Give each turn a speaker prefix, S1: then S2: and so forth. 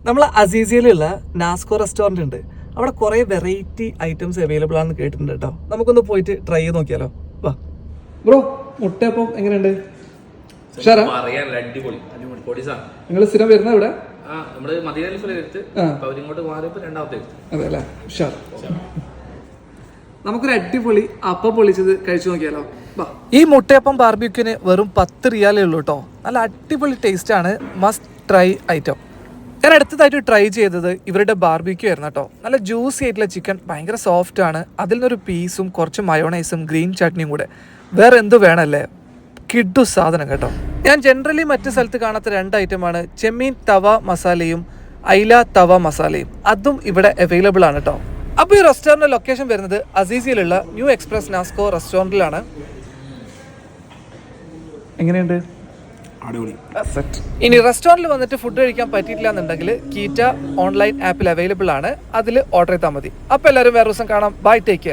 S1: നമ്മൾ അസീസിയയിലുള്ള നാസ്കോ റെസ്റ്റോറൻറ്റ് ഉണ്ട്. അവിടെ കുറേ വെറൈറ്റി ഐറ്റംസ് അവൈലബിൾ ആണെന്ന് കേട്ടിട്ടുണ്ട് കേട്ടോ. നമുക്കൊന്ന് പോയിട്ട് ട്രൈ ചെയ്ത് നോക്കിയാലോ. വാ ബ്രോ, മുട്ടയപ്പം എങ്ങനെയുണ്ട്? നിങ്ങൾ സ്ഥിരം വരുന്ന ഇവിടെ? അതെ അല്ലേ, ഉഷാർ. നമുക്കൊരു അടിപൊളി അപ്പം പൊളിച്ചത് കഴിച്ചു നോക്കിയാലോ. ഈ മുട്ടയപ്പം ബാർബിക്യൂന് വെറും 10 റിയാലേ ഉള്ളൂ കേട്ടോ. നല്ല അടിപൊളി ടേസ്റ്റ് ആണ്, മസ്റ്റ് ട്രൈ ഐറ്റം. ഞാൻ അടുത്തതായിട്ട് ട്രൈ ചെയ്തത് ഇവരുടെ ബാർബിക്യൂ ആയിരുന്നു കേട്ടോ. നല്ല ജ്യൂസി ആയിട്ടുള്ള ചിക്കൻ, ഭയങ്കര സോഫ്റ്റ് ആണ്. അതിൽ നിന്നൊരു പീസും കുറച്ച് മയോണൈസും ഗ്രീൻ ചട്നിയും കൂടെ, വേറെ എന്ത് വേണമല്ലേ, കിഡു സാധനം കേട്ടോ. ഞാൻ ജനറലി മറ്റു സ്ഥലത്ത് കാണാത്ത 2 ഐറ്റമാണ് ചെമ്മീൻ തവ മസാലയും ഐല തവ മസാലയും. അതും ഇവിടെ അവൈലബിൾ ആണ് കേട്ടോ. അപ്പോൾ ഈ റെസ്റ്റോറൻറ്റ് ലൊക്കേഷൻ വരുന്നത് അസീസിയിലുള്ള ന്യൂ എക്സ്പ്രസ് നാസ്കോ റെസ്റ്റോറൻറ്റിലാണ്. എങ്ങനെയുണ്ട്? ഇനി റെസ്റ്റോറൻറ്റിൽ വന്നിട്ട് ഫുഡ് കഴിക്കാൻ പറ്റിയിട്ടില്ല എന്നുണ്ടെങ്കിൽ കീറ്റ ഓൺലൈൻ ആപ്പിൽ അവൈലബിൾ ആണ്. അതിൽ ഓർഡർ ചെയ്താൽ മതി. അപ്പോൾ എല്ലാവരും വേറെ ദിവസം കാണാം. Bye, take care.